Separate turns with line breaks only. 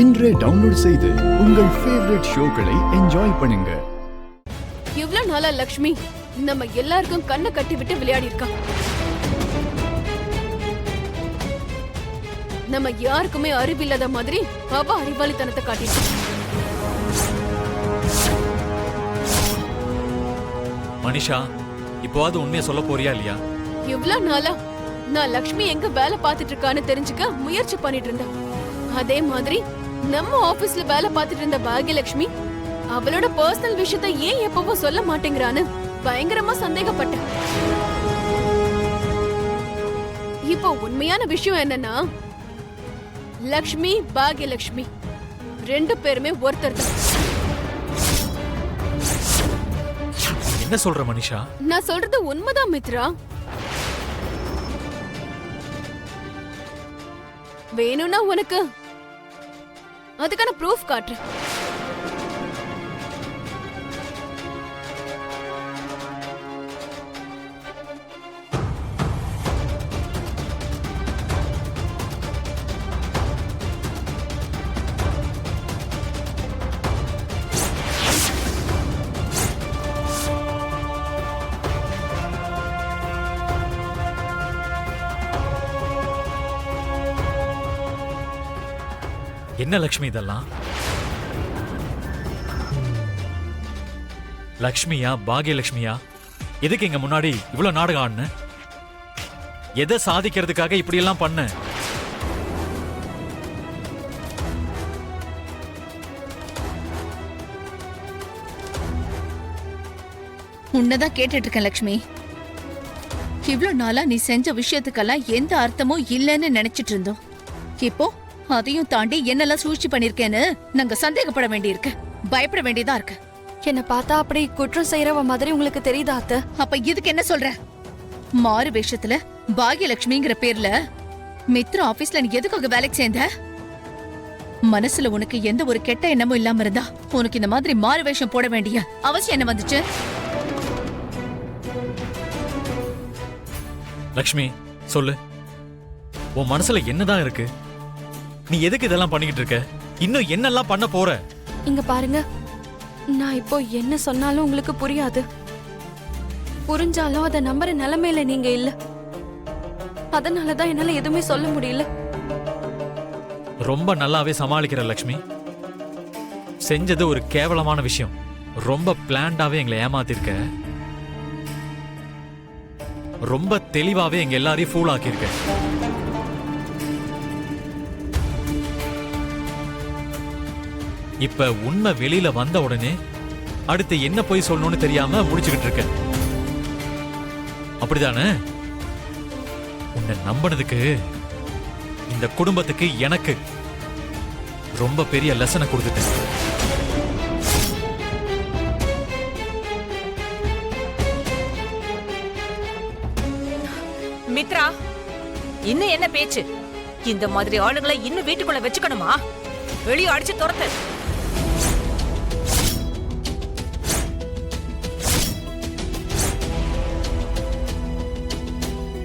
இன்றே டவுன்லோட் செய்து உங்கள் ஃபேவரட் ஷோக்களை என்ஜாய் பண்ணுங்க.
இவ்வளவு நாளா லக்ஷ்மி நம்ம எல்லாருக்கும் கண்ணை கட்டி விட்டு விளையாடி இருக்கா. நம்ம யாருக்குமே அறிவில்லாத மாதிரி அவ அறிவாளித்தனத்தை காட்டிட்டு.
மனிஷா, இப்போவாது உண்மையை சொல்ல போறியா இல்லையா?
இவ்வளவு நாளா நான் லக்ஷ்மி எங்க வேலை பார்த்துட்டு இருக்கான்னு தெரிஞ்சுக்க முயற்சி பண்ணிட்டு இருந்தேன். அதே மாதிரி நம்ம ஆபீஸ்ல வேலை பார்த்துட்டு இருந்த பாக்யலட்சுமி அவளோட பர்சனல் விஷயத்தை ஏன் எப்பவும் சொல்ல மாட்டேங்கிறான்னு பயங்கரமா சந்தேகப்பட்டேன். இப்போ உண்மையான விஷயம் என்னன்னா, லக்ஷ்மி பாக்யலட்சுமி ரெண்டு பேருமே ஒருத்தர் தான்.
என்ன சொல்ற மனிஷா?
நான் சொல்றது உண்மைதான் மித்ரா. வேணும்னா உனக்கு அதுக்கான ப்ரூஃப் காட்டுறேன்.
என்ன லக்ஷ்மி இதெல்லாம்? லக்ஷ்மியா பாக்யலட்சுமியா? எதுக்கு இங்க முன்னாடி இவ்வளவு நாடகம் ஆடுன? எதை சாதிக்கிறதுக்காக இப்படி எல்லாம் பண்ண?
உன்னதான் கேட்டுட்டு இருக்கேன் லக்ஷ்மி. இவ்வளவு நாளா நீ செஞ்ச விஷயத்துக்கெல்லாம் எந்த அர்த்தமும் இல்லைன்னு நினைச்சிட்டு இருந்தோம். இப்போ அதையும் தாண்டி என்னெல்லாம் சூழ்ச்சி பண்ணிருக்கேன்னு நாங்க சந்தேகப்பட வேண்டியிருக்கு, பயப்பட வேண்டியதா இருக்கு.
என்ன பார்த்தா அப்படி குற்றம் செய்யறவ மாதிரி உங்களுக்கு தெரியுதா அத்தை?
அப்ப இதுக்கு என்ன சொல்ற? மாறு வேஷத்துல பாக்யலட்சுமிங்கிற பேர்ல மித்ரா ஆபீஸ்ல நீ எதுக்காக வேலைக்கு சேர்ந்த? மனசுல உனக்கு எந்த ஒரு கெட்ட எண்ணமும் இல்லாம இருந்தா உனக்கு இந்த மாதிரி மாறு வேஷம் போட வேண்டிய அவசியம் என்ன வந்துச்சு?
லக்ஷ்மி சொல்லு, உன் மனசுல என்னதான் இருக்கு? நீ எதுக்கு இதெல்லாம் பண்ணிக்கிட்டு இருக்க? இன்னும் என்னெல்லாம் பண்ண போற?
இங்க பாருங்க, நான் இப்போ என்ன சொன்னாலும் உங்களுக்கு புரியாது. புரிஞ்சாலும் அதை நம்புற நிலைமையில நீங்க இல்ல. அதனாலதான் என்னால எதுவுமே சொல்ல முடியல.
ரொம்ப நல்லாவே சமாளிக்கிற லக்ஷ்மி. செஞ்சது ஒரு கேவலமான விஷயம். ரொம்ப பிளான்டாவே எங்களை ஏமாத்திருக்க. ரொம்ப தெளிவாவே எங்க எல்லாரையும் ஃபூல் ஆக்கியிருக்க. இப்ப உண்மை வெளியில வந்த உடனே அடுத்து என்ன போய் சொல்லணும்னு தெரியாம முடிச்சுக்கிட்டு இருக்க. அப்படிதானே? உன்னை நம்பினதுக்கு இந்த குடும்பத்துக்கு எனக்கு ரொம்ப பெரிய லெசனை கொடுத்துட்டேன்.
மித்ரா, இன்னும் என்ன பேச்சு? இந்த மாதிரி ஆளுங்களை இன்னும் வீட்டுக்குள்ள வச்சுக்கணுமா? வெளியே அடிச்சு துரத்து.